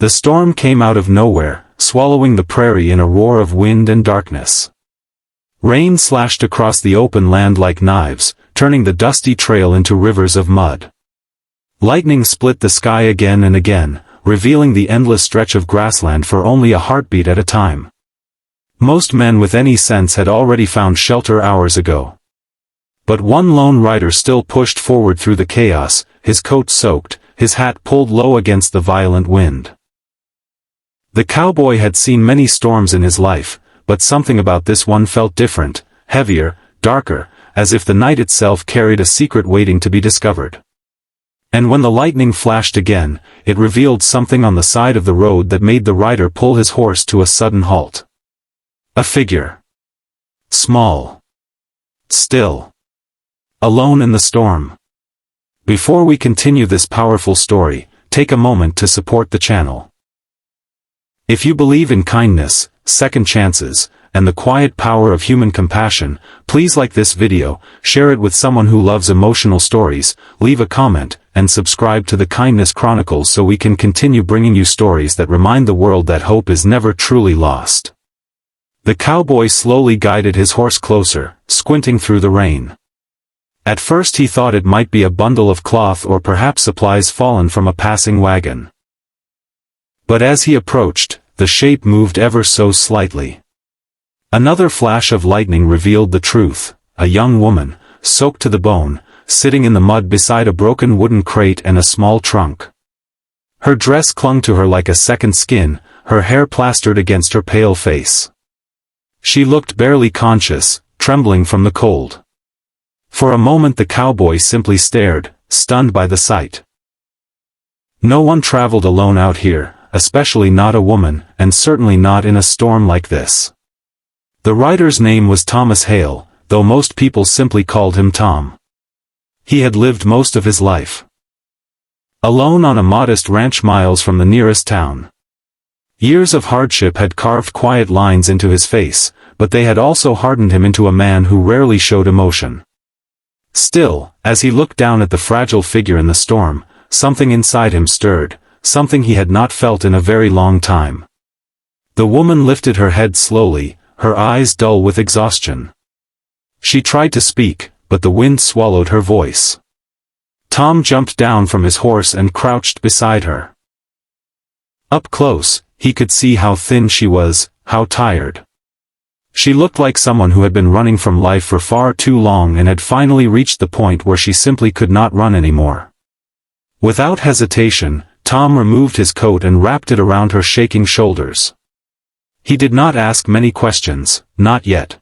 The storm came out of nowhere, swallowing the prairie in a roar of wind and darkness. Rain slashed across the open land like knives, turning the dusty trail into rivers of mud. Lightning split the sky again and again, revealing the endless stretch of grassland for only a heartbeat at a time. Most men with any sense had already found shelter hours ago. But one lone rider still pushed forward through the chaos, his coat soaked, his hat pulled low against the violent wind. The cowboy had seen many storms in his life, but something about this one felt different, heavier, darker, as if the night itself carried a secret waiting to be discovered. And when the lightning flashed again, it revealed something on the side of the road that made the rider pull his horse to a sudden halt. A figure. Small. Still. Alone in the storm. Before we continue this powerful story, take a moment to support the channel. If you believe in kindness, second chances, and the quiet power of human compassion, please like this video, share it with someone who loves emotional stories, leave a comment, and subscribe to the Kindness Chronicles so we can continue bringing you stories that remind the world that hope is never truly lost. The cowboy slowly guided his horse closer, squinting through the rain. At first he thought it might be a bundle of cloth or perhaps supplies fallen from a passing wagon. But as he approached, the shape moved ever so slightly. Another flash of lightning revealed the truth, a young woman, soaked to the bone, sitting in the mud beside a broken wooden crate and a small trunk. Her dress clung to her like a second skin, her hair plastered against her pale face. She looked barely conscious, trembling from the cold. For a moment the cowboy simply stared, stunned by the sight. No one traveled alone out here, especially not a woman, and certainly not in a storm like this. The rider's name was Thomas Hale, though most people simply called him Tom. He had lived most of his life alone on a modest ranch miles from the nearest town. Years of hardship had carved quiet lines into his face, but they had also hardened him into a man who rarely showed emotion. Still, as he looked down at the fragile figure in the storm, something inside him stirred, something he had not felt in a very long time. The woman lifted her head slowly, her eyes dull with exhaustion. She tried to speak, but the wind swallowed her voice. Tom jumped down from his horse and crouched beside her. Up close, he could see how thin she was, how tired. She looked like someone who had been running from life for far too long and had finally reached the point where she simply could not run anymore. Without hesitation, Tom removed his coat and wrapped it around her shaking shoulders. He did not ask many questions, not yet.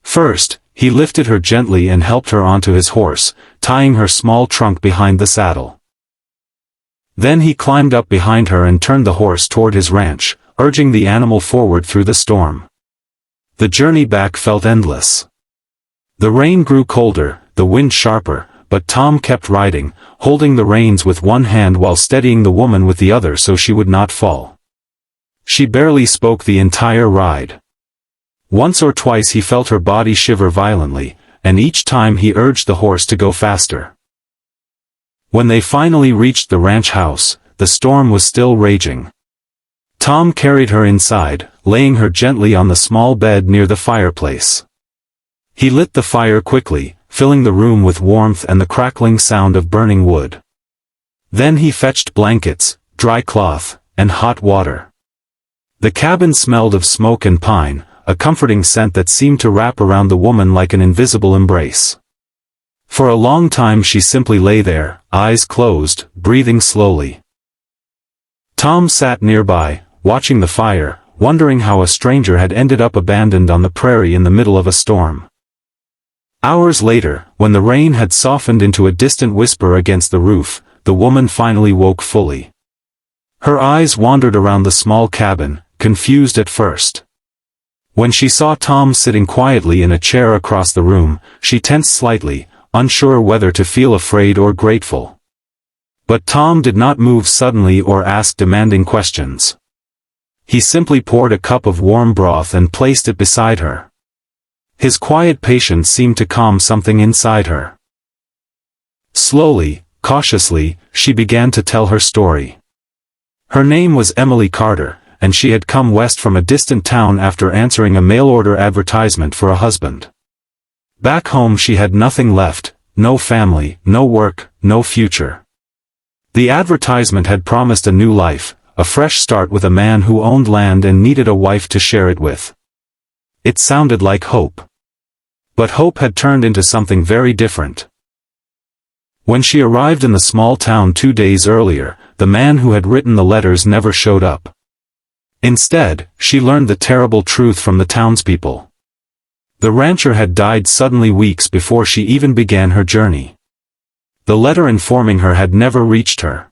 First, he lifted her gently and helped her onto his horse, tying her small trunk behind the saddle. Then he climbed up behind her and turned the horse toward his ranch, urging the animal forward through the storm. The journey back felt endless. The rain grew colder, the wind sharper, but Tom kept riding, holding the reins with one hand while steadying the woman with the other so she would not fall. She barely spoke the entire ride. Once or twice he felt her body shiver violently, and each time he urged the horse to go faster. When they finally reached the ranch house, the storm was still raging. Tom carried her inside, laying her gently on the small bed near the fireplace. He lit the fire quickly, filling the room with warmth and the crackling sound of burning wood. Then he fetched blankets, dry cloth, and hot water. The cabin smelled of smoke and pine, a comforting scent that seemed to wrap around the woman like an invisible embrace. For a long time she simply lay there, eyes closed, breathing slowly. Tom sat nearby, watching the fire, wondering how a stranger had ended up abandoned on the prairie in the middle of a storm. Hours later, when the rain had softened into a distant whisper against the roof, the woman finally woke fully. Her eyes wandered around the small cabin, confused at first. When she saw Tom sitting quietly in a chair across the room, she tensed slightly, unsure whether to feel afraid or grateful. But Tom did not move suddenly or ask demanding questions. He simply poured a cup of warm broth and placed it beside her. His quiet patience seemed to calm something inside her. Slowly, cautiously, she began to tell her story. Her name was Emily Carter, and she had come west from a distant town after answering a mail-order advertisement for a husband. Back home she had nothing left, no family, no work, no future. The advertisement had promised a new life, a fresh start with a man who owned land and needed a wife to share it with. It sounded like hope. But hope had turned into something very different. When she arrived in the small town 2 days earlier, the man who had written the letters never showed up. Instead, she learned the terrible truth from the townspeople. The rancher had died suddenly weeks before she even began her journey. The letter informing her had never reached her.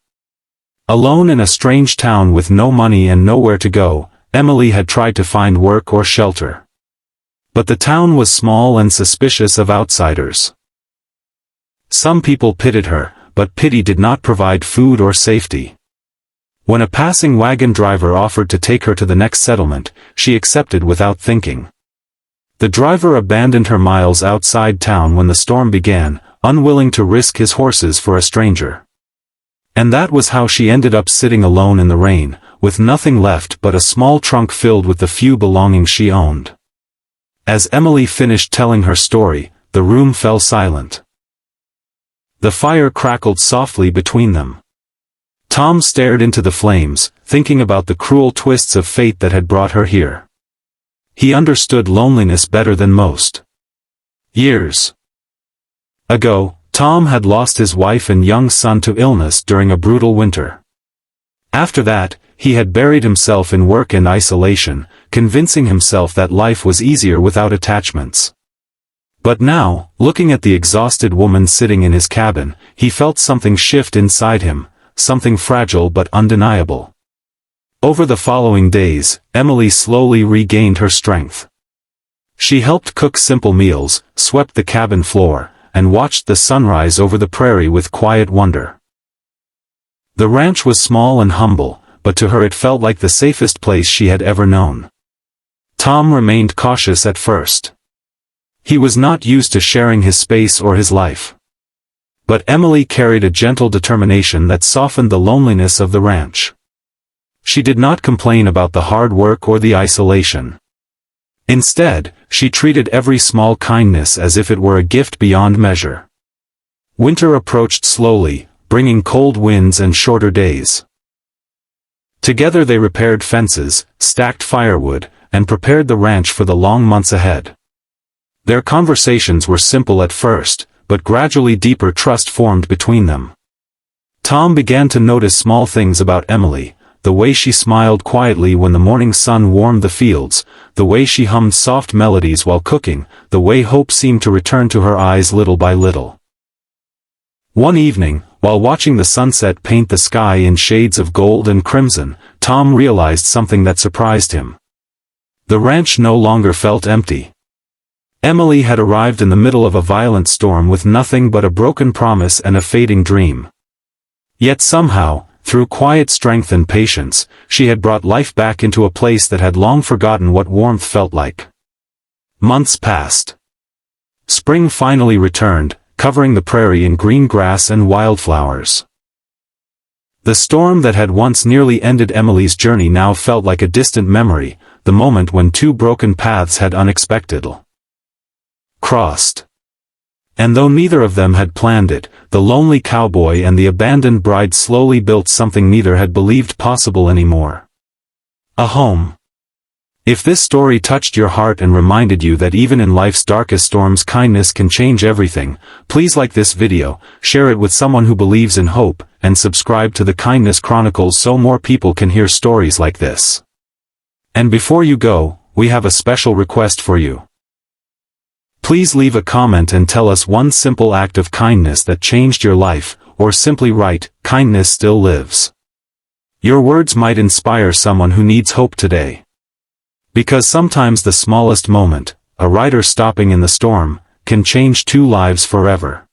Alone in a strange town with no money and nowhere to go, Emily had tried to find work or shelter. But the town was small and suspicious of outsiders. Some people pitied her, but pity did not provide food or safety. When a passing wagon driver offered to take her to the next settlement, she accepted without thinking. The driver abandoned her miles outside town when the storm began, unwilling to risk his horses for a stranger. And that was how she ended up sitting alone in the rain, with nothing left but a small trunk filled with the few belongings she owned. As Emily finished telling her story, the room fell silent. The fire crackled softly between them. Tom stared into the flames, thinking about the cruel twists of fate that had brought her here. He understood loneliness better than most. Years ago, Tom had lost his wife and young son to illness during a brutal winter. After that, he had buried himself in work and isolation, convincing himself that life was easier without attachments. But now, looking at the exhausted woman sitting in his cabin, he felt something shift inside him, something fragile but undeniable. Over the following days, Emily slowly regained her strength. She helped cook simple meals, swept the cabin floor, and watched the sunrise over the prairie with quiet wonder. The ranch was small and humble, but to her it felt like the safest place she had ever known. Tom remained cautious at first. He was not used to sharing his space or his life. But Emily carried a gentle determination that softened the loneliness of the ranch. She did not complain about the hard work or the isolation. Instead, she treated every small kindness as if it were a gift beyond measure. Winter approached slowly, bringing cold winds and shorter days. Together they repaired fences, stacked firewood, and prepared the ranch for the long months ahead. Their conversations were simple at first, but gradually deeper trust formed between them. Tom began to notice small things about Emily, the way she smiled quietly when the morning sun warmed the fields, the way she hummed soft melodies while cooking, the way hope seemed to return to her eyes little by little. One evening, while watching the sunset paint the sky in shades of gold and crimson, Tom realized something that surprised him. The ranch no longer felt empty. Emily had arrived in the middle of a violent storm with nothing but a broken promise and a fading dream. Yet somehow, through quiet strength and patience, she had brought life back into a place that had long forgotten what warmth felt like. Months passed. Spring finally returned, covering the prairie in green grass and wildflowers. The storm that had once nearly ended Emily's journey now felt like a distant memory, the moment when two broken paths had unexpectedly crossed. And though neither of them had planned it, the lonely cowboy and the abandoned bride slowly built something neither had believed possible anymore. A home. If this story touched your heart and reminded you that even in life's darkest storms kindness can change everything, please like this video, share it with someone who believes in hope, and subscribe to the Kindness Chronicles so more people can hear stories like this. And before you go, we have a special request for you. Please leave a comment and tell us one simple act of kindness that changed your life, or simply write, "Kindness still lives." Your words might inspire someone who needs hope today. Because sometimes the smallest moment, a rider stopping in the storm, can change two lives forever.